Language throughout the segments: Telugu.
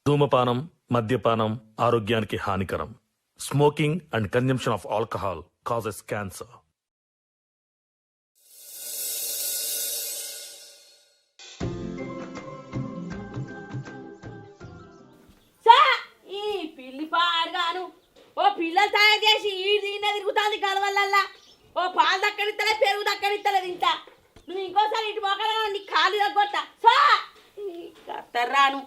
ధూమపానం, మద్యపానం ఆరోగ్యానికి హానికరం. Smoking and consumption of alcohol causes cancer. ఈ పిల్లి పాడుగాను ఓ పిల్లలు తయారు చేసి ఈ దీన్నే తిరుగుతుంది గలవల్లల్లా. ఓ పాలు దక్కడిస్తలే, పెరుగు దక్కడిస్తలేదు. ఇంకా నువ్వు ఇంకోసారి ఇటు మొక్కగా నీ కాలు తగ్గొట్ట కత్తర్రాను.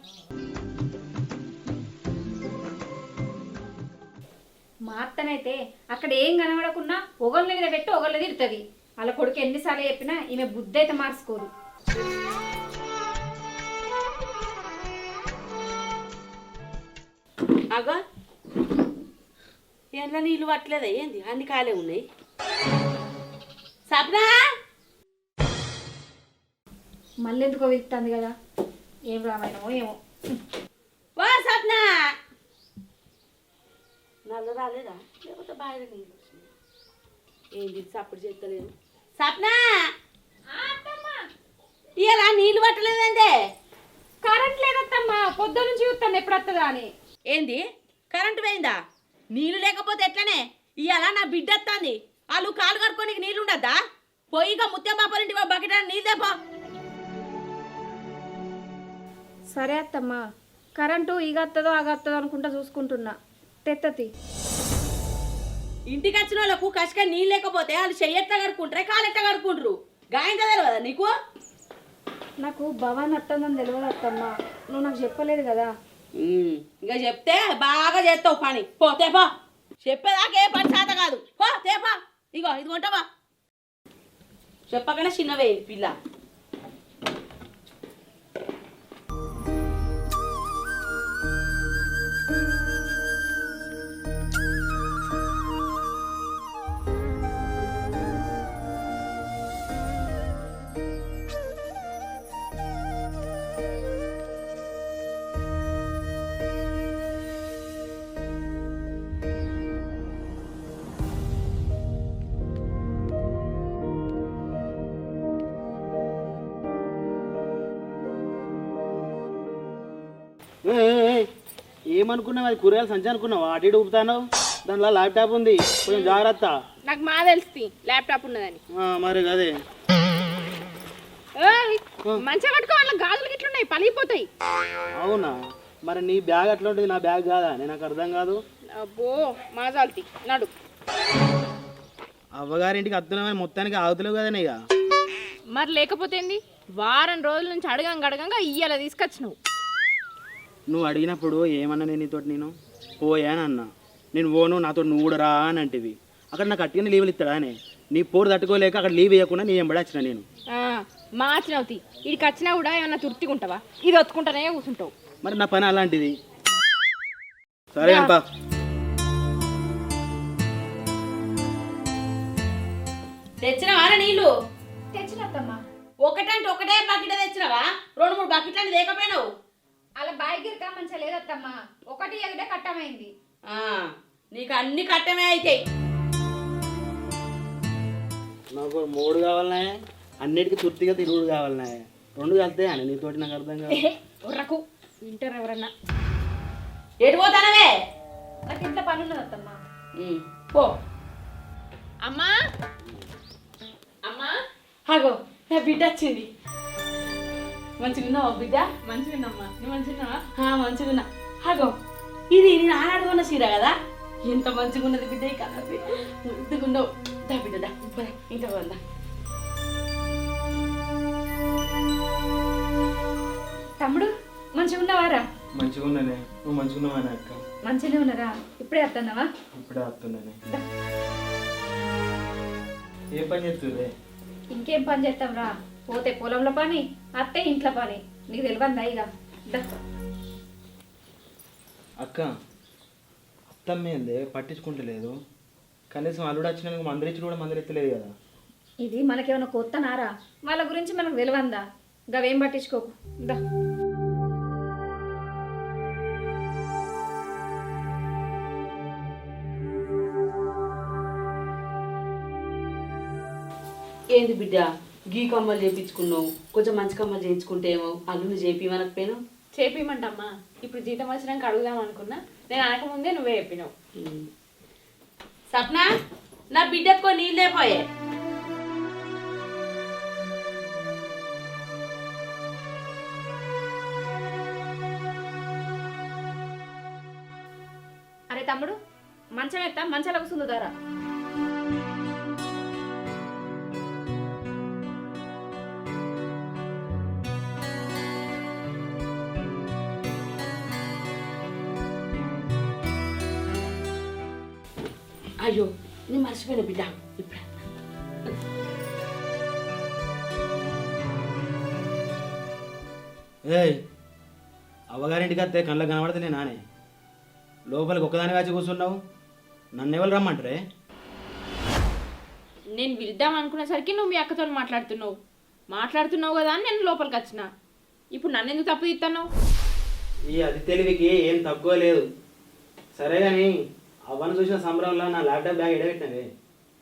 మా అత్తనైతే అక్కడ ఏం కనబడకున్నా ఒకళ్ళ మీద పెట్టి ఒకళ్ళ తిడుతుంది. వాళ్ళ కొడుకు ఎన్నిసార్లు చెప్పినా ఈమె బుద్ధి అయితే మార్చుకోదు. అగో ఎండ్ల నీళ్ళు పట్టలేదా ఏంది? అన్ని కాలే ఉన్నాయి. సప్నా మళ్ళీ ఎందుకో వెళ్తుంది కదా, ఏం రామాయణమో ఏమో. వా సప్నా, నల్ల రాలేదా లేకపోతే బాగా నీళ్ళు వచ్చినాయి? ఏంది సప్పుడు చేస్తలేదు? సప్నా ఇలా నీళ్ళు పట్టలేదంటే కరెంట్ లేదత్తమ్మా, పొద్దు నుంచి చూస్తాను ఎప్పుడు వస్తుందా అని. ఏంది కరెంటు పోయిందా? నీళ్ళు లేకపోతే ఎట్లనే? ఇవాళ నా బిడ్డ వస్తుంది, వాళ్ళు కాలు కడుక్కోనికి నీళ్ళు ఉండద్దా? పోయిగా ముత్యంబాపరింటి బకెట్ నీళ్ళు తెపో. సరే అత్తమ్మా, కరెంటు ఈగత్తదో ఆగత్తదో అనుకుంటా చూసుకుంటున్నా. తెత్తతి ఇంటికి వచ్చిన వాళ్ళకు కసిగా నీళ్ళు లేకపోతే వాళ్ళు చెయ్యెట్లా కడుక్కుంటారే, కాలు ఎట్లా కడుక్కుంటారు? గాయంగా తెలియదా నీకు? నాకు భవాన్ అత్తందని తెలియదు అత్తమ్మా, నువ్వు నాకు చెప్పలేదు కదా. ఇంకా చెప్తే బాగా చేస్తావు పని. పో తేపా, చెప్పేదాకా ఏ పని చేత కాదు. పో తేపా, ఇగో ఇది కొంటావా? చెప్పకనే చిన్నవే పిల్ల. ఏమనుకున్నావు? అది కూరగాయలు సంచి అనుకున్నావు? అటు ఇటు ఊపుతాను. దాంట్లో ల్యాప్టాప్ ఉంది, కొంచెం జాగ్రత్త. నాకు మా తెలుస్తుంది ల్యాప్టాప్ ఉన్నదని. మరి అదే మంచిగా పట్టుకో, వాళ్ళ గాజులు గిట్లున్నాయి పలిగిపోతాయి. అవునా? మరి నీ బ్యాగ్ అట్లా ఉంటుంది, నా బ్యాగ్ కాదా? నేను నాకు అర్థం కాదు. అబ్బో మాజాల్తి నడు. అవ్వగారింటికి అత్తున్నామని మొత్తానికి ఆగుతలేవు కదా ఇక. మరి లేకపోతే ఏంది? వారం రోజుల నుంచి అడగంగా ఇయ్యాల తీసుకొచ్చినావు. నువ్వు అడిగినప్పుడు ఏమన్నా నేను నీతోటి నేను పోయానన్నా. నేను పోను, నాతో నువ్వు కూడా రా అని అంటివి. అక్కడ నాకు అట్టిగానే లీవులు ఇస్తాడా అని నీ పోరు తట్టుకోలేక అక్కడ లీవ్ ఇవ్వకుండా నీ ఎంబడి వచ్చిన నేను. మార్చినవుతి ఇడికి వచ్చినా కూడా ఏమన్నా తుర్తికుంటావా? ఇది ఒత్తుకుంటానే కూర్చుంటావు. మరి నా పని అలాంటిది. సరే అంపా. తెచ్చినవా నీళ్ళు? తెచ్చినత్తమ్మా. ఒకటంటే ఒకటే బకెట్ తెచ్చినవా? 2-3 బకెట్లని లేకపోయినావు? అలా బాయిగిరికా మంచిగా లేదత్తమ్మా, ఒకటి ఎగడే కట్టమైంది. నీకు అన్ని కట్టమే అవుతాయి. నాకు 3 కావాలన్నాయి, అన్నిటికీ తృప్తిగా తిరుగుడు కావాలన్నాయి. 2 కలితే అని నీతోటి నాకు అర్థం కాదు. ఉర్రకు వింటారు ఎవరన్నా. ఎటు పోతానవే? నాకు ఇంట్లో పని ఉన్నదత్తమ్మా. పో. అమ్మా అమ్మా హగో నా బిడ్డ వచ్చింది. మంచిగా ఉన్నావా బిడ్డ? మంచిగా ఉన్నమ్మా, నువ్వు మంచిగా? మంచిగా ఉన్నా. హగో ఇది నేను ఆనాడుకున్న చీర కదా, ఎంత మంచిగా ఉన్నది బిడ్డ. ఈ కలర్ ముద్దుకున్నావు. దా బిడ్డ దా, ఇంట్లో ఉందా? తమ్ముడు మంచిగా ఉన్నవారా? మంచిగా ఉన్నానే. నువ్వు మంచిగా ఉన్నావా అక్క? మంచిగానే ఉన్నారా? ఇప్పుడే వస్తున్నావా? ఇప్పుడే వస్తున్నానే. ఏ పని చేస్తుందే? ఇంకేం పని చేస్తావురా? పోతే పొలంలో పని, అత్తే ఇంట్లో పని. నీకు తెలియందా ఇక? అక్క అత్తమ్మేందే పట్టించుకుంటలేదు. కనీసం అల్లుడు వచ్చినందుకు మందరిచ్చి కూడా మందరెత్తలేదు కదా. ఇది మనకేమైనా కొత్త నారా? వాళ్ళ గురించి మనకు తెలియందా? గవేం పట్టించుకోకు. దా ఏంది బిడ్డ గీ కమ్మలు చేయించుకున్నావు? కొంచెం మంచి కమ్మలు చేయించుకుంటే ఏమో అల్లుని చేపి మనకపోయినావు. చేపిమంటమ్మా ఇప్పుడు జీతం వచ్చినాక అడుగుదాం అనుకున్నా నేను అనకముందే నువ్వే చెప్పినావు. సప్న నా బిడ్డకు నీళ్ళే పోయే. అరే తమ్ముడు మంచం ఎత్తా మంచాల కూసుందు దారా. అయ్యో నేను మర్చిపోయిన బిడ్డ ఇప్పుడు ఏయ్ అవ్వగారింటికి వస్తే కళ్ళకు కనబడతలే నానే, లోపలికి ఒక్కదాని వచ్చి కూర్చున్నావు, నన్ను ఎవరు రమ్మంటారే? నేను పిలుద్దాం అనుకునేసరికి నువ్వు మీ అక్కతో మాట్లాడుతున్నావు కదా అని నేను లోపలికి వచ్చిన. ఇప్పుడు నన్ను ఎందుకు తప్పు తీస్తున్నావు? ఈ అది తెలివికి ఏం తక్కువ లేదు. సరే కానీ అవ్వను చూసిన సంబరంలో నా ల్యాప్టాప్ బ్యాగ్ ఎడబెట్టినవే.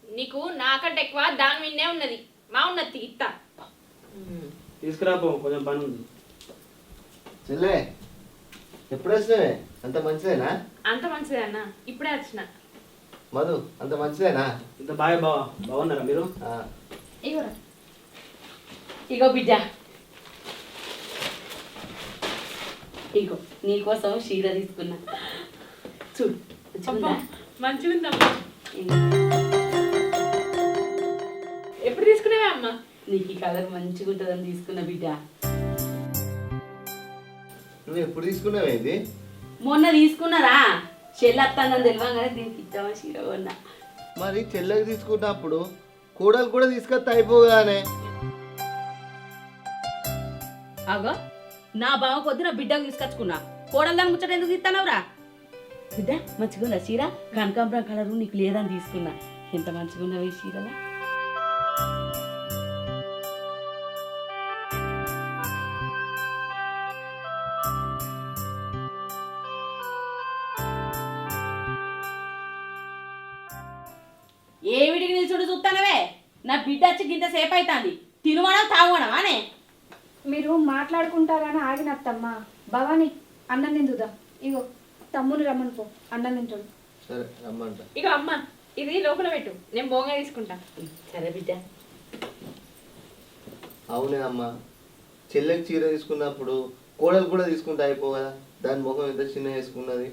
నీకు నాకంటే ఎక్కువ దాని మీదనే ఉన్నది. మా ఉన్నది ఇత్తా. తీసుకురాపో, కొంచెం పని ఉంది. చెల్లే ఎప్పుడు వచ్చినావే? అంత మంచిదేనా? అంత మంచిదే అన్న, ఇప్పుడే వచ్చిన. మధు అంత మంచిదేనా? ఇంత బాగా బాగున్నారా మీరు? ఇగోరా. ఇగో బిడ్డ, ఇగో నీకోసం చీర తీసుకున్నా చూడు. మంచిగా ఉందమ్మా. ఎప్పుడు తీసుకునేవా అమ్మ? నీకు ఈ కలర్ మంచిగా ఉంటుందని తీసుకున్న బిడ్డ. నువ్వు ఎప్పుడు తీసుకున్నావే ఇది? మొన్న తీసుకున్నారా? చెల్లత్తానని తెలియగానే దీనికి ఇద్దామని చీర కొన్నా. మరి చెల్లెకి తీసుకున్నప్పుడు కూడలు కూడా తీసుకొస్తే అయిపోగానే. అగో నా బావ కొద్ది నా బిడ్డకు తీసుకొచ్చుకున్నా, కోడలు దాని ముచ్చట ఎందుకు తీస్తానవరా? బిడ్డ మంచిగా ఉందా చీర? కనకాంబరం కలరు నీకు లేదని తీసుకున్నా. ఎంత మంచిగా ఉన్నావు ఈ చీరలా. ఏమిటికి నిల్చుడు చూస్తానవే? నా బిడ్డ వచ్చి గింత సేపు అవుతుంది. తినవడం తాగడం అనే. మీరు మాట్లాడుకుంటారని ఆగినత్తమ్మ. భవాని అన్నం తిందుదా. ఇగో తమ్ముని రమ్మని పో, అన్నం తింటాడు. సరే రమ్మంట. ఇక అమ్మ ఇది లోపల పెట్టు, నేను బోంగా తీసుకుంటా. సరే బిడ్డ. అవునే అమ్మ, చెల్లెకి చీర తీసుకున్నప్పుడు కోడలు కూడా తీసుకుంటే అయిపో కదా. దాని ముఖం ఎంత చిన్న వేసుకున్నది.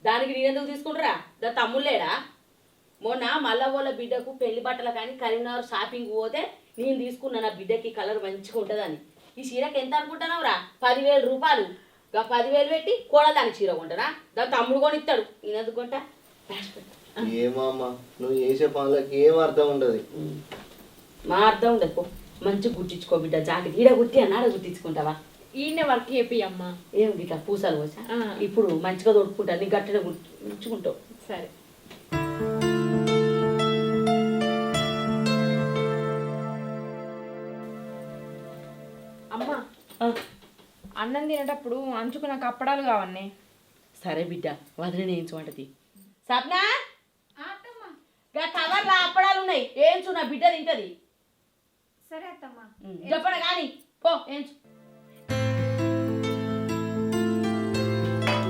దానికి నేనెందుకు తీసుకుంటారా? దా తమ్ముళ్ళేడా? మొన్న మళ్ళా వాళ్ళ బిడ్డకు పెళ్లి బట్టలు కానీ కరీంనగర్ షాపింగ్ పోతే నేను తీసుకున్నా నా బిడ్డకి కలర్ మంచిగా ఉంటుందని. ఈ చీరకి ఎంత అనుకుంటున్నావురా? 10,000 రూపాయలు. ఇక 10,000 పెట్టి కోడలు దానికి చీర కొంటారా? దాని తమ్ముడు కొని ఇస్తాడు, నేనెందుకు కొంటా? ఏమో అమ్మ, నువ్వు చేసే పనులకి ఏం అర్థం ఉండదు. మా అర్థం ఉండదు. పో మంచిగా గుట్టించుకో బిడ్డ. జాకెట్ ఈడ గుట్టి అన్నాడ గుట్టించుకుంటావా? ఈయన వర్క్ చెప్పి అమ్మ. ఏం ఇట్లా పూసలు పోసా ఇప్పుడు మంచిగా తొడుక్కుంటా. నీ గట్టిన గుట్టించుకుంటావు. సరే. అమ్మ అన్నం తినేటప్పుడు అంచుకు నాకు అప్పడాలు కావన్నీ. సరే బిడ్డ, వదిలి నేయించమంటది. సప్నా కవర్లో అప్పడాలు ఉన్నాయి, ఏంచు నా బిడ్డ తింటది. సరే అత్తమ్మ. చెప్పడ కానీ పో ఏంచు.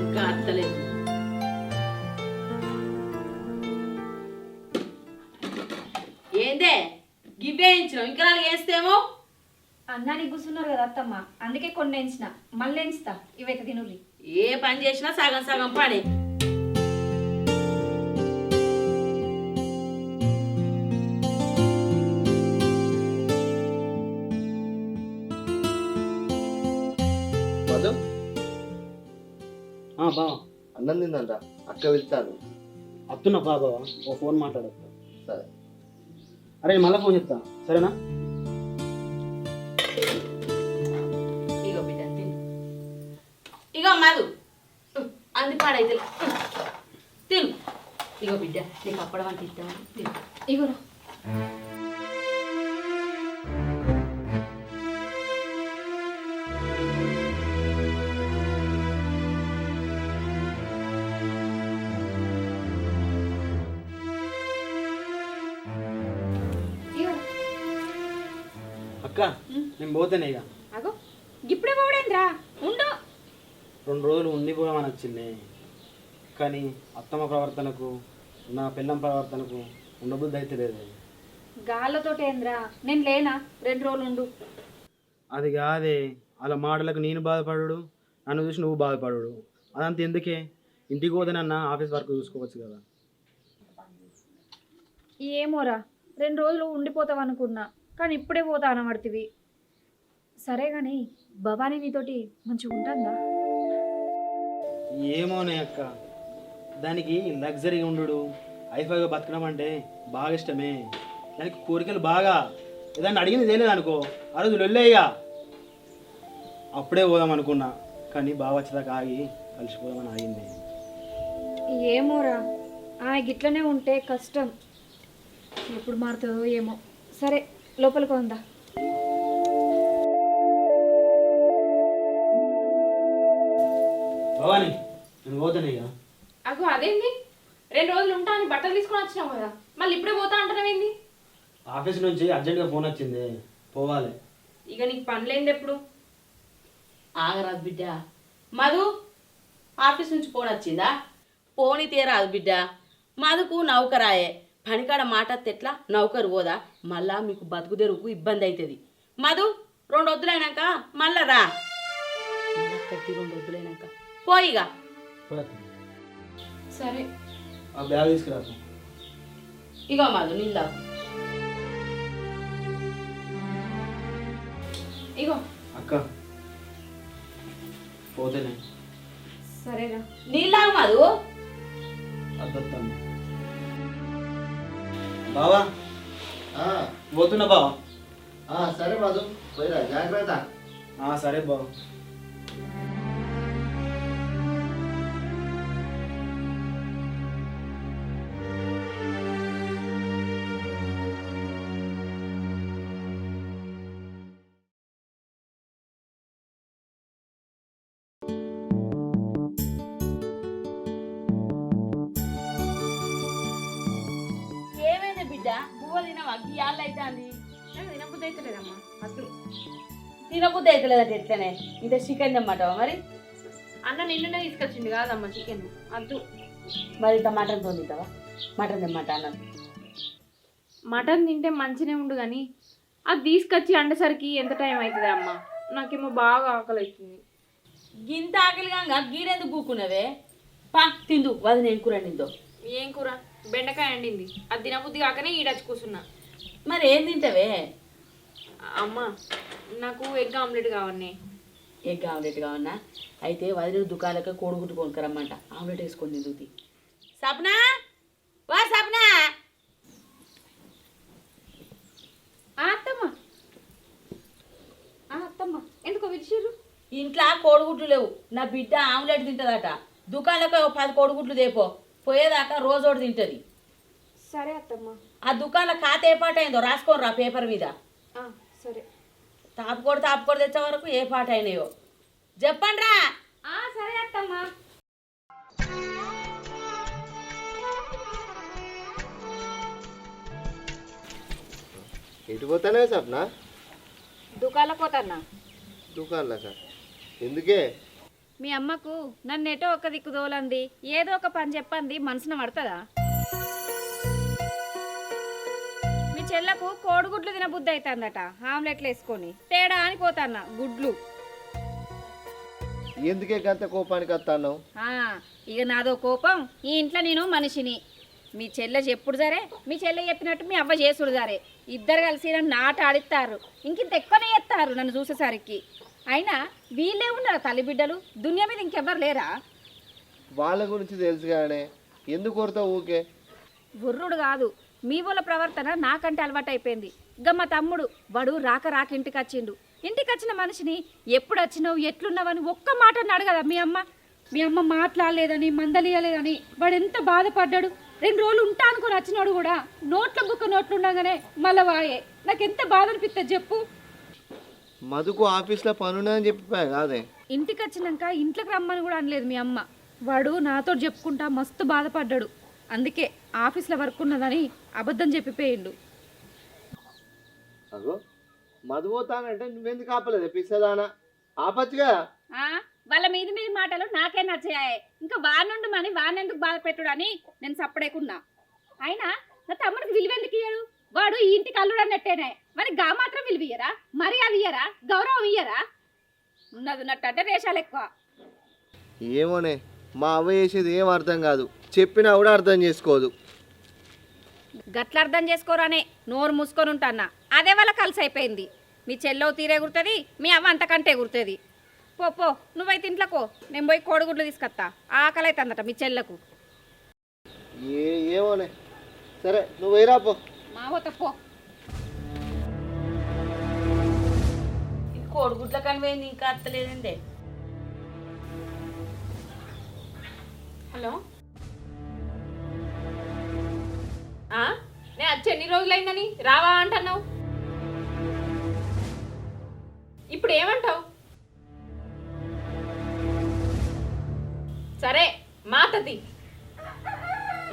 ఇంకా అత్తలేదు. ఏందే గివ్వే వేయించినావు? ఇంకా 4 వేస్తేమో. అన్నానికి కూర్చున్నారు కదా అత్తమ్మ, అందుకే కొన్ని వేయించిన. మళ్ళీ వేయించుతా, ఇవైతే తినుర్రి. ఏ పని చేసినా సగం సగం పని. మధు బావ అన్నం తిందంట, అక్క వెళ్తాను. అత్తున్నా బావ, ఓ ఫోన్ మాట్లాడతా. సరే. అరే మళ్ళీ ఫోన్ చెప్తా, సరేనా? ఇగో బిడ్డ తిను. ఇగో మధు అంది పాడైతే తిను. ఇగో బిడ్డ నీకు అప్పడం అంటే ఇస్తామా? తిను. ఇగోరా. అక్క నేను పోతేనే ఇక. అగో ఇప్పుడే పోవడేంద్రా, ఉండు. 2 రోజులు ఉండిపోయామని వచ్చింది, కానీ అత్తమ్మ ప్రవర్తనకు నా పిల్లం ప్రవర్తనకు ఉండబుద్ధి అయితే లేదు. గాళ్ళతోటి ఏంద్రా, నేను లేనా 2 రోజులు ఉండు. అది కాదే, అలా మాటలకు నేను బాధపడు, నన్ను చూసి నువ్వు బాధపడు, అదంతా ఎందుకే? ఇంటికి పోతేనన్నా ఆఫీస్ వర్క్ చూసుకోవచ్చు కదా. ఏమోరా, 2 రోజులు ఉండిపోతావు అనుకున్నా, కానీ ఇప్పుడే పోతా అనబడుతుంది. సరే కానీ భవానీ నీతోటి మంచిగా ఉంటుందా? ఏమోనే అక్క, దానికి లగ్జరీగా ఉండు హైఫైగా బతకడం అంటే బాగా ఇష్టమే. దానికి కోరికలు బాగా, ఏదన్నా అడిగింది తెలియదు అనుకో, ఆ రోజు వెళ్ళేయ్యా అప్పుడే పోదాం అనుకున్నా, కానీ బాగా వచ్చేదాకా ఆగి కలిసిపోదామని ఆగింది. ఏమోరా, ఆమె గిట్లనే ఉంటే కష్టం. ఎప్పుడు మారుతుందో ఏమో. సరే లోపలికి ఉందా. భవాని నేను పోతానే ఇక. అగో అదేంది, 2 రోజులు ఉంటా అని బట్టలు తీసుకొని వచ్చినావు కదా, మళ్ళీ ఇప్పుడే పోతా అంటున్నావేంది? ఆఫీస్ నుంచి అర్జెంట్గా ఫోన్ వచ్చింది, పోవాలి. ఇక నీకు పనిలేంది ఎప్పుడు? ఆగరాదు బిడ్డ. మధు ఆఫీస్ నుంచి ఫోన్ వచ్చిందా? పోని తీరాదు బిడ్డ. మధుకు నౌకరాయే, పనికాడ మాట ఎట్లా నౌకరు పోదా, మళ్ళా మీకు బతుకు తెరువుకు ఇబ్బంది అవుతుంది. మధు 2 వద్దులైనాక మళ్ళా రా. 2 వద్దులైనాక పోయిగా. సరే ఆ బ్యాగ్ తీసుకురా. ఇగో మధు నీళ్ళు ఇగో. అక్క పోతేనే. సరేరా. నీళ్ళు మధు. అద్దత్తమ్మ బావా, ఆ, పోతున్నా బావా. సరే మధు, పోయిరా జాగ్రత్త. సరే బావ. ఏమైంది బిడ్డ? పువ్వు తినవా? గియాళ్ళు అవుతుంది. నాకు తినబుద్ధి అవుతలేదమ్మా అసలు. తినబుద్ధి అవుతలేదంటే ఎట్లనే? ఇంత చికెన్ తెమ్మంటావా మరి? అన్న నిన్ననే తీసుకొచ్చిండు కాదమ్మా చికెన్, అద్దు. మరి ఇంత మటన్ తింటావా? మటన్ తెమ్మంటా అన్న. మటన్ తింటే మంచినే ఉండు కానీ అది తీసుకొచ్చి అండేసరికి ఎంత టైం అవుతుంది అమ్మా? నాకేమో బాగా ఆకలి అవుతుంది. గింత ఆకలిగా గీడెందుకు కూకున్నవే? పా తిందు, వది నేను కూర నిందో. ఏం కూర? బెండకాయ అండింది, అది తినబుద్ధి కాకనే ఈడచ్చి కూర్చున్నా. మరి ఏం తింటావే? అమ్మా నాకు ఎగ్ ఆమ్లెట్ కావన్నీ. ఎగ్ ఆమ్లెట్ కావన్నా? అయితే వదిలి దుకాణాలకి కోడిగుడ్డు కొనుక్కరమ్మంట, ఆమ్లెట్ వేసుకొని తిందుతి. సప్నా వా సప్నా. అత్తమ్మ అత్తమ్మ ఎందుకో విడిచిర్రు? ఇంట్లో కోడిగుడ్లు లేవు, నా బిడ్డ ఆమ్లెట్ తింటుందట. దుకాణాలకు 10 కోడిగుడ్లు దేపో, పోయేదాకా రోజు ఒకటి తింటుంది. సరే అత్తమ్మ. ఆ దుకాణంలో ఖాతా ఏ పాట అయిందో రాసుకోని రా పేపర్ మీద. సరే. తాపుకోడు తెచ్చే వరకు ఏ పాట అయినాయో చెప్పండి రా. సరే అత్తమ్మ. ఎటు పోతానే సప్న? దుకాణంలోకి పోతాన్నా. దుకాణంలో సార్ ఎందుకే? మీ అమ్మకు నన్ను ఎటో ఒక దిక్కు దోలంది, ఏదో ఒక పని చెప్పంది, మనసున పడుతుందా? మీ చెల్లకు కోడిగుడ్లు తినబుద్ధి అవుతుందట, ఆమ్లెట్లు వేసుకొని తేడా అని పోతాన్నా గుడ్లు. ఎందుకే గంత కోపానికి వస్తాను? ఇక నాదో కోపం, ఈ ఇంట్లో నేను మనిషిని. మీ చెల్లె చెప్పుడు సరే, మీ చెల్లె చెప్పినట్టు మీ అవ్వ చేసుడు సరే, ఇద్దరు కలిసి నన్ను ఆట ఆడిస్తారు, ఇంకింత ఎక్కువనే చేస్తారు నన్ను చూసేసరికి. అయినా వీళ్ళే ఉన్నారు తల్లి బిడ్డలు, దునియా మీద ఇంకెవ్వరు లేరా? వాళ్ళ గురించి తెలుసు కానీ ఎందుకు కొడతావు ఊకే? బుర్రుడు కాదు, మీ వాళ్ళ ప్రవర్తన నాకంటే అలవాటు అయిపోయింది. ఇక మా తమ్ముడు వాడు రాక ఇంటికి వచ్చిండు. ఇంటికి వచ్చిన మనిషిని ఎప్పుడు వచ్చినావు ఎట్లున్నావని ఒక్క మాట అడగదా మీ అమ్మ? మీ అమ్మ మాట్లాడలేదని మందలియలేదని వాడు ఎంత బాధపడ్డాడు. 2 రోజులు ఉంటా అనుకుని వచ్చినాడు కూడా నోట్లు ఉండగానే మళ్ళా వాయే. నాకు ఎంత బాధ అనిపిస్తుంది చెప్పు. మధుకు ఆఫీస్లో పనున్నాయని చెప్పిపోయా కాదే? ఇంటికి వచ్చినాక ఇంట్లోకి రమ్మని కూడా అనలేదు మీ అమ్మ. వాడు నాతో చెప్పుకుంటా మస్తు బాధపడ్డాడు. అందుకే ఆఫీస్లో వర్క్ ఉన్నదని అబద్ధం చెప్పిపోయిండు. అగో మధు పోతానంటే నువ్వెందుకు ఆపలేదు? పిచ్చదానా ఆపచ్చుగా. వాళ్ళ మీది మీది మాటలు నాకే నచ్చాయి. ఇంకా వానుండు మని వానెందుకు బాధ పెట్టుడు అని నేను సప్పుడేకున్నా. అయినా నా తమ్ముడికి విలువ ఎందుకు ఇయ్యరు? వాడు ఈ ఇంటికి అల్లుడు అన్నట్టేనే. మరి గా మాత్రం విలువ ఇయ్యరా? మర్యాద ఇయ్యరా? గౌరవం ఇయ్యరా? ఉన్నది ఉన్నట్టు అంటే రేషాలు ఎక్కువ. ఏమోనే, మా అవ్వ చేసేది ఏం అర్థం కాదు, చెప్పినా కూడా అర్థం చేసుకోదు. గట్ల అర్థం చేసుకోరానే నోరు మూసుకొని ఉంటానా. అదే వాళ్ళ కలిసి అయిపోయింది. మీ చెల్లో తీరే గుర్తుంది, మీ అవ్వ అంతకంటే గుర్తుంది. పో పో, నువ్వైతే ఇంట్లోకో, నేను పోయి కోడిగుడ్లు తీసుకొస్తా. ఆకలి అయితే అందట మీ చెల్లకు. ఏమోనే, సరే నువ్వు వేరా పో. మా పోత పో. ఇది కోడిగుడ్ల కనిపోయింది, ఇంకా అత్తలేదండి. హలో, నేను వచ్చి ఎన్ని రోజులైందని రావా అంటున్నావు? ఇప్పుడు ఏమంటావు? సరే మాతది.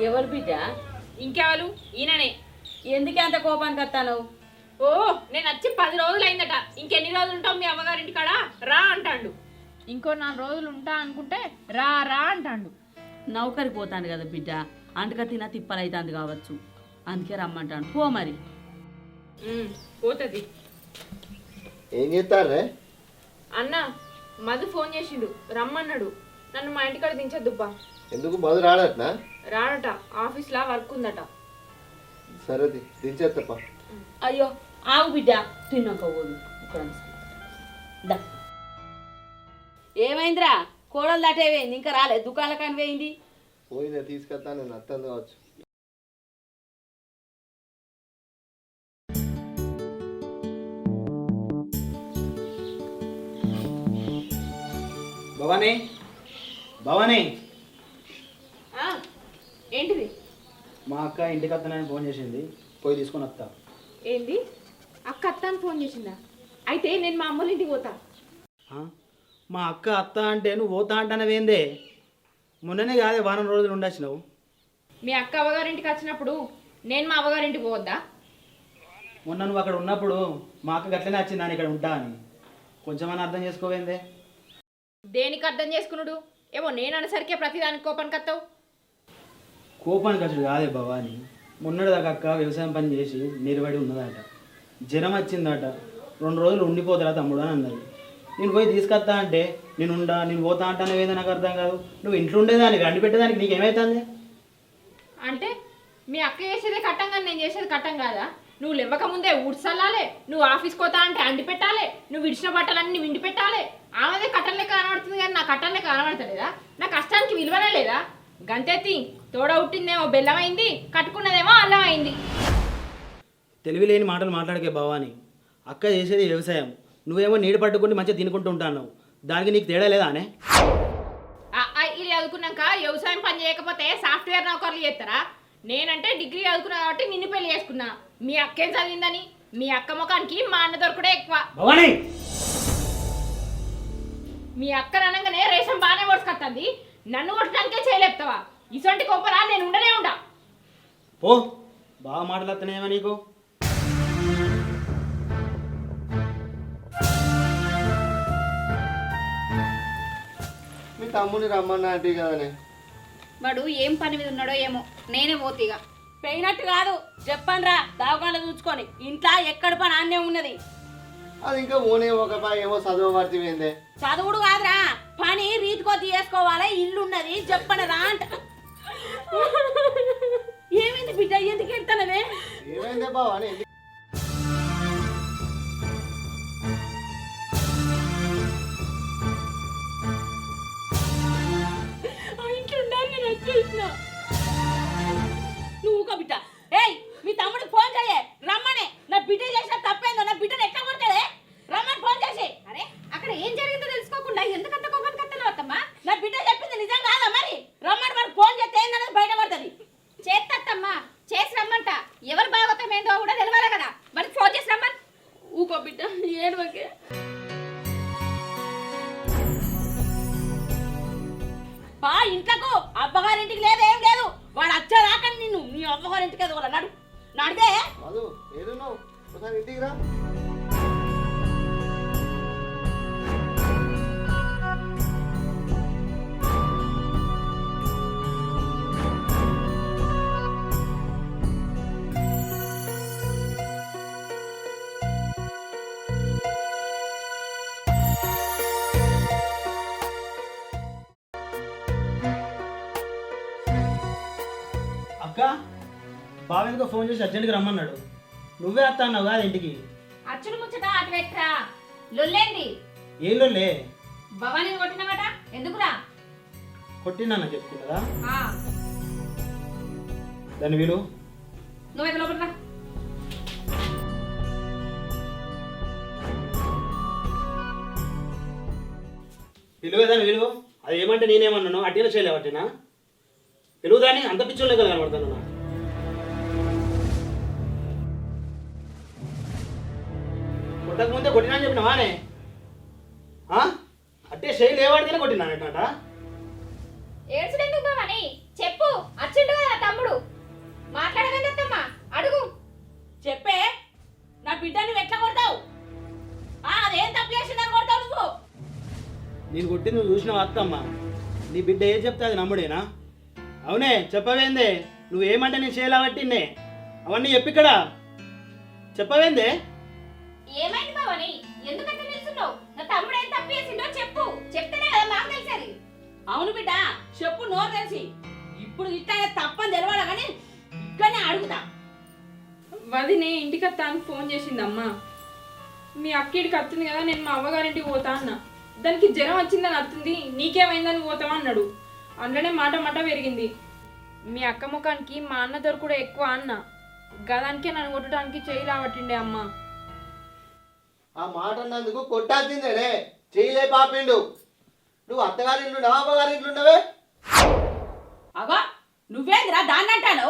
ఎవరు బిడ్డ? ఇంకెవరు? ఈయననే. ఎందుకే అంత కోపానికి వస్తాను? ఓ, నేను వచ్చి 10 రోజులైందట. ఇంకెన్ని రోజులు ఉంటావు మీ అమ్మగారింటి కాడ? రా అంటాడు. ఇంకో 4 రోజులు ఉంటా అనుకుంటే రా రా అంటాడు. నౌకరికి పోతాను కదా బిడ్డ, అంటక తిన తిప్పలైతుంది కావచ్చు, అందుకే రమ్మంటాను. పో మరి. పోతుంది. ఏం చేస్తారే? అన్న మధు ఫోన్ చేసిండు, రమ్మన్నాడు. నన్ను మా ఇంటికాడ దించొద్దుబ్బా. ఎందుకు మధు రాడట్నా? రాడట, ఆఫీస్లో వర్క్ ఉందట. సరే దించేత్తప్ప. అయ్యో ఆగు బిడ్డ, తిన్నాక పోదు. ఏమైందిరా? కోడలు దాటేవేంది, ఇంకా రాలేదు? దుకాణం కనిపోయింది. పోయినా తీసుకెళ్తా, నేను అర్థం కావచ్చు. భవానీ, భవానీ, ఏంటిది? మా అక్క ఇంటికి వస్తానని ఫోన్ చేసింది, పోయి తీసుకొని వస్తా. ఏంది? అక్క అత్తాను ఫోన్ చేసిందా? అయితే నేను మా అమ్మల ఇంటికి పోతా. మా అక్క అత్త అంటే నువ్వు పోతా అంటానవేందే? మొన్ననే కాదే వారం రోజులు ఉండొచ్చినావు. మీ అక్క అవ్వగారింటికి వచ్చినప్పుడు నేను మా అవ్వగారింటికి పోవద్దా? మొన్న నువ్వు అక్కడ ఉన్నప్పుడు మా అక్క గట్లనే వచ్చింది అని ఇక్కడ ఉంటా అని. కొంచెమని అర్థం చేసుకోవేందే? దేనికి అర్థం చేసుకున్నాడు? ఏమో నేను అనేసరికే ప్రతిదానికి కోపానికి వస్తావు. కోపానికి వచ్చుడు కాదే భవాని, మొన్నటిదాకా అక్క వ్యవసాయం పని చేసి నిలబడి ఉన్నదట, జ్వరం వచ్చిందట, 2 రోజులు ఉండిపోతారా తమ్ముడు అని అన్నది. నేను పోయి తీసుకొస్తా అంటే నేను పోతా అంటానేవేదో నాకు అర్థం కాదు. నువ్వు ఇంట్లో ఉండేదానికి అండి పెట్టేదానికి నీకేమవుతుంది? అంటే మీ అక్క చేసేదే కట్టం కానీ నేను చేసేది కట్టం కాదా? నువ్వు లేవక ముందే ఊడ్చల్లాలే, నువ్వు ఆఫీస్కి పోతా అంటే అండి పెట్టాలి, నువ్వు విడిచిన బట్టలన్నీ విండి పెట్టాలి. ఆమెదే కట్టం లెక్క కనబడుతుంది కానీ నా కట్టం లెక్క కనబడతలేదా? నా కష్టానికి విలువనే లేదా? గంతెత్తి తోడ ఉట్టిందేమో బెల్లమైంది, కట్టుకున్నదేమో అల్లం అయింది. తెలివి లేని మాటలు మాట్లాడకే భవాని. అక్క చేసేది వ్యవసాయం, నువ్వేమో నీళ్ళు పట్టుకుని మంచిగా తినుకుంటూ ఉంటాను. దానికి నీకు తేడా లేదా అనే? ఇది చదువుకున్నాక వ్యవసాయం పని చేయకపోతే సాఫ్ట్వేర్ నౌకర్లు చేస్తారా? నేనంటే డిగ్రీ చదువుకున్నా కాబట్టి నిన్ను పెళ్లి చేసుకున్నా. మీ అక్కేం చదివిందని? మీ అక్క ముఖానికి మా అన్న దొరకడే ఎక్కువ. భవాని, మీ అక్క అనగానే రేషన్ బాగానే కొడుచుకొస్తుంది, నన్ను కొట్టడానికే చేయలేపుతావా? ఇటువంటి కోపరా నేను ఉండనే ఉండా. పో, బాగా మాట్లాడుతున్నాయేమో నీకు. మీ తమ్ముని రమ్మన్నా అంటే కదనే. వాడు ఏం పని మీద ఉన్నాడో ఏమో, నేనే పోతీగా. పోయినట్టు కాదు, చెప్పండి రా, దావకాండ చూసుకొని. ఇంట్లో ఎక్కడ పని ఆన్నే ఉన్నది. అది ఇంకా ఓనే ఒక పా ఏమో చదవబడితేందే. చదువుడు కాదురా, పని రీతికొద్ది చేసుకోవాలి. ఇల్లు ఉన్నది, చెప్పండి రా అంట. ఏమైంది బిడ్డ, ఎందుకు ఎడతానవే? ఏమైందే బావని? నువ్వు ఒక బిడ్డ. ఏయ్, మీ తమ్ముడికి ఫోన్ చేయే, రమ్మనే. నా బిడ్డ చేసిన తప్పేందో, నా బిడ్డను ఎట్లా కొడతాడే? రమ్మని ఫోన్ చేసి. అరే, అక్కడ ఏం జరిగిందో తెలుసుకోకుండా ఎందుకంత కోపానికి వస్తున్నావు అత్తమ్మా? నా బిడ్డ చెప్పింది నిజం కాదా మరి? రమ్మని మరి ఫోన్ చేస్తే ఏందనేది బయటపడుతుంది. చేత్తమ్మా, చేసి రమ్మంట. ఎవరు భాగవతం ఏందో కూడా తెలవాలి కదా, మరి ఫోన్ చేసి రమ్మని. ఊకో బిడ్డ, ఏడువకే. పా ఇంట్లకు, అబ్బగారింటికి లేదేం లేదు. వాడు వచ్చారాక నిన్ను నీ అబ్బగారింటికి ఎదగల. నడు నడితే. మధు ఏడున్నావు? ఒకసారి ఇంటికి రా. అక్క బావ ఎందుకో ఫోన్ చేసి అర్జెంట్గా రమ్మన్నాడు. నువ్వే వస్తా అన్నావు కాదు ఇంటికి. అచ్చుడు ముచ్చట అటు పెట్టరా, లొల్లేంది? ఏం లోలే? భవానీ కొట్టినవాట ఎందుకురా? కొట్టినా చెప్పుకున్నదా? ఆ, దాని వీలు నువ్వైతే లోపల రా. పిలువేదాన్ని విలువ. అది ఏమంటే నేనేమన్నాను? అడ్డీలో చేయలేవట్టేనా? పిలువుదాన్ని అంత పిచ్చోళ్ళే కదా కనబడతాను. కొట్టక ముందే కొట్టినా అని చెప్పిన వానే అట్టే చేయి లేవాడితేనే కొట్టినానట. ఏడ్చుడెందుకు భవానీ? చెప్పు, అచ్చిండు కదా తమ్ముడు, మాట్లాడగలమ్మా, అడుగు. చెప్పే, నా బిడ్డ నువ్వు ఎట్లా కొడతావు? అదేం తప్పు చేసిందని కొడతావు నువ్వు? నేను కొట్టి నువ్వు చూసినావు అత్తమ్మ. నీ బిడ్డ ఏం చెప్తే అది నమ్ముడేనా? అవునే చెప్పవేందే? నువ్వేమంటే నేను చేయలేవట్టిందే అవన్నీ చెప్పిక్కడ చెప్పవేందే? ఏమైంది భవానీ? ఎందుకంటే నిల్చున్నావు? నా తమ్ముడు ఏం తప్పు చేసిండో చెప్పు, చెప్తేనే కదా మాకు తెలిసేది. అవును బిడ్డ, చెప్పు, నోరు తెలిసి. ఇప్పుడు ఇట్లా తప్పని తెలవాలా కానీ ఇక్కడనే అడుగుతా. వదినే ఇంటికి వస్తా అని ఫోన్ చేసిందమ్మా. మీ అక్కిడికి వస్తుంది కదా, నేను మా అవ్వగారింటికి పోతా అన్న. దానికి జ్వరం వచ్చిందని వస్తుంది, నీకేమైందని పోతావా అన్నాడు. అందులోనే మాట మాట పెరిగింది. మీ అక్క ముఖానికి మా అన్న దొరుకుడు ఎక్కువ అన్న, గదానికే నన్ను కొట్టడానికి చేయి రావట్టిండే అమ్మ. ఆ మాట అన్నందుకు కొట్టాల్సిందేనే, చేయలే పాపిండు. నువ్వు అత్తగారింట్లో నా అమ్మగారింట్లో ఉన్నవే. అగో నువ్వేందిరా దాన్ని అంటాను?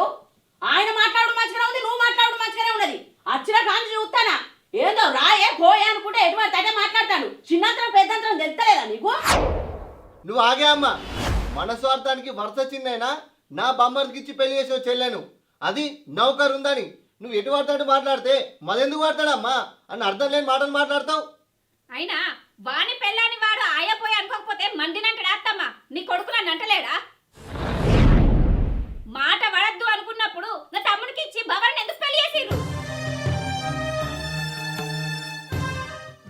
ఆయన మాట్లాడు మంచిగా ఉంది, నువ్వు మాట్లాడు మంచిగానే ఉన్నది. అచ్చిన కాంతి చూస్తానా? ఏదో రాయే పోయే అనుకుంటే ఎటువంటి అంటే మాట్లాడతాడు. చిన్నంతరం పెద్దంతరం తెలుస్తలేదా నీకు? నువ్వు ఆగే అమ్మ. మన స్వార్థానికి వరుస చిన్నైనా నా బొమ్మకి ఇచ్చి పెళ్లి చేసిన చెల్లెను, అది నౌకరు ఉందని నువ్వు ఎటు పడతాడు మాట్లాడితే మరెందుకు పడతాడమ్మా అని అర్థం లేని మాటలు మాట్లాడతావు. అయినా వాని పెళ్ళాని వాడు ఆయపోయి అనుకోకపోతే మందినంటాడా అత్తమ్మ? నీ కొడుకు నన్ను అంటలేడా? మాట పడద్దు అనుకున్నప్పుడు నా తమ్ముడికి ఇచ్చి భవన్ ఎందుకు పెళ్లి చేసిర్రు?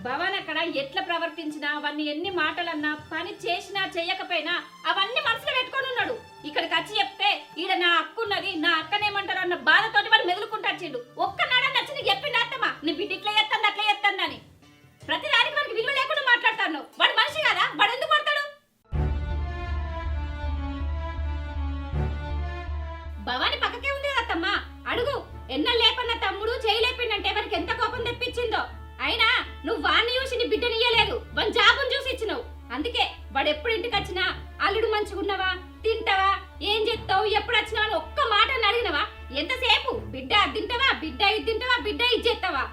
భవన్ అక్కడ ఎట్లా ప్రవర్తించినా, అవన్నీ ఎన్ని మాటలన్నా, పని చేసినా చెయ్యకపోయినా అవన్నీ మనసులో పెట్టుకొని ఉన్నాడు. ఇక్కడికి వచ్చి చెప్తే ఈడ నా అక్కున్నది, నా అక్కనేమంటారు అన్న బాధతోటి వాడు మెదులుకుంటాడు. ఒక్కనాడ నచ్చి చెప్పిండు అత్తమ్మ, నీ బిడ్డ ఇట్లా చేస్తాను అట్లా చేస్తాను అని. ప్రతిదానికి వాడికి విలువ లేకుండా మాట్లాడతాను. వాడు మనిషి కదా, వాడు ఎందుకు పడతాడు? భవాని పక్కకే ఉంది కదా అత్తమ్మ, అడుగు. ఎన్నెళ్ళు లేపన్న తమ్ముడు చేయి లేపిండంటే వాడికి ఎంత కోపం తెప్పించిందో. అయినా నువ్వు వాడిని చూసి నీ బిడ్డనియ్యలేదు, వాని జాబుని చూసి ఇచ్చినావు. అందుకే వాడు ఎప్పుడు ఇంటికి వచ్చినా అల్లుడు మంచిగున్నావా, తింటావా, ఏం చేస్తావు, ఎప్పుడు వచ్చినావా అని ఒక్క మాట అడిగినవా? ఎంతసేపు బిడ్డ అది తింటావా, బిడ్డ ఇది తింటావా, బిడ్డ ఇది చేస్తావా?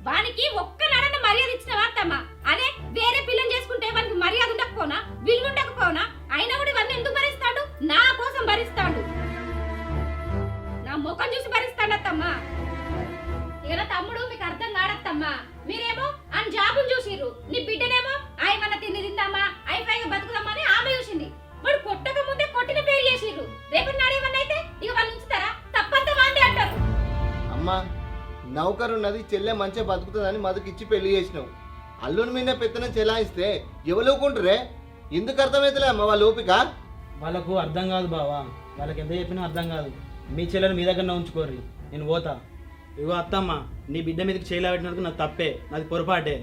వానికి ఒక్క నాడన్న మర్యాద ఇచ్చినవా అత్తమ్మ? అదే వేరే పిల్లని చేసుకుంటే వానికి మర్యాద ఉండకపోనా, విలువ ఉండకపోనా? అయినా కూడా ఇవన్నీ ఎందుకు భరిస్తాడు? నా కోసం భరిస్తాడు, నా ముఖం చూసి భరిస్తాడు అత్తమ్మ. ఇక నా తమ్ముడు మీకు అర్థం కాడత్తమ్మా. మీరేమో అని జాబుని చూసిర్రు, నీ బిడ్డనేమో ఆయమన్న తిండి తిందామా, అయిపోయిగా బతుకుదామా అని ఆమె చూసింది. వాడు కొట్టక ముందే కొట్టిన పేరు చేసిర్రు. రేపు నాడేమన్నా అయితే ఇక వాళ్ళు ఉంచుతారా? తప్పంతా వాందే అంటారు. అమ్మా, నౌకరున్నది చెల్లె మంచిగా బతుకుతుందని మధుకిచ్చి పెళ్లి చేసినావు. అల్లుని మీద పెత్తనం చెలాయిస్తే ఎవరుకుంటారే? ఎందుకు అర్థమవుతలే అమ్మ వాళ్ళ ఓపిక? వాళ్ళకు అర్థం కాదు బావా, వాళ్ళకి ఎంత చెప్పినా అర్థం కాదు. మీ చెల్లెలు మీ దగ్గరనే ఉంచుకోర్రి, నేను పోతా. ఇగో అత్తమ్మ, నీ బిడ్డ మీదకి చేయలేబెట్టినందుకు నాకు తప్పే, నాది పొరపాటే.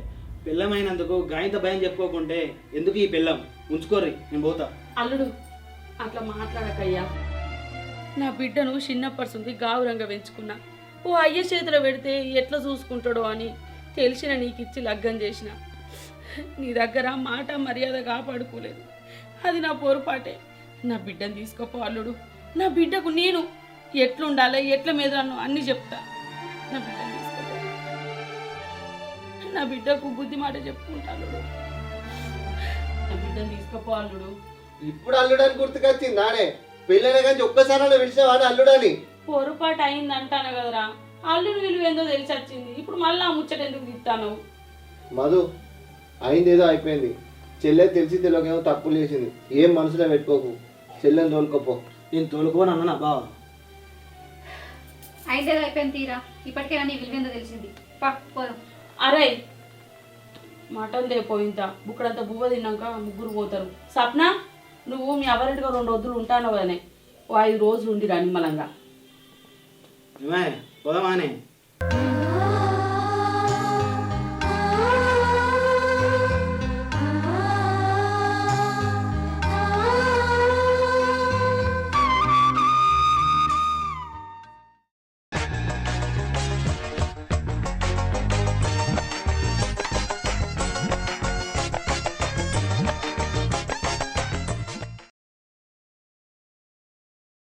పిల్లమైనందుకు గాయంత భయం చెప్పుకోకుంటే ఎందుకు ఈ పిల్లం? ఉంచుకోర్రి, నేను పోతా. అల్లుడు అట్లా మాట్లాడకయ్యా. నా బిడ్డను చిన్నప్పటి నుంచి గావురంగా పెంచుకున్నా. ఓ అయ్య చేతిలో పెడితే ఎట్లా చూసుకుంటాడో అని తెలిసిన నీకు ఇచ్చి లగ్గం చేసిన. నీ దగ్గర మాట మర్యాద కాపాడుకోలేదు, అది నా పొరపాటే. నా బిడ్డను తీసుకోపో అల్లుడు. నా బిడ్డకు నేను ఎట్లుండాలి, ఎట్ల మీద అన్నీ చెప్తా. నా బిడ్డను తీసుకోపో. నా బిడ్డకు బుద్ధి మాట చెప్పుకుంటా అల్లుడు. నా బిడ్డను తీసుకోపో అల్లుడు. ఇప్పుడు అల్లుడని గుర్తుకొచ్చింది నానే. పెళ్ళైనా కానీ ఒక్కసారి విడిచావాడు అల్లుడని. పొరపాటు అయింది అంటాను కదరా, అల్లుడు విలువ ఏందో తెలిసి వచ్చింది. ఇప్పుడు మళ్ళీ ఆ ముచ్చట ఎందుకు తిట్టాను? మధు, అయిందేదో అయిపోయింది. చెల్లె తెలిసి తెలియకేమో తప్పులు చేసింది, ఏం మనసులో పెట్టుకోకు. చెల్లెని తోలుకోపో. నేను తోలుకోని అన్నా బావా. అయితేదో అయిపోయింది తీరా, ఇప్పటికే నీ విలువేందో తెలిసింది. పోదాం. అరే మటన్ దేపోయింత బుక్కడంతా బువ్వ తిన్నాక ముగ్గురు పోతారు. సప్న, నువ్వు మీ ఎవరింటిగా 2 రోజులు ఉంటాను కదనే, ఓ 5 రోజులు ఉండిరా నిమ్మలంగా. ఏమే పోదామానే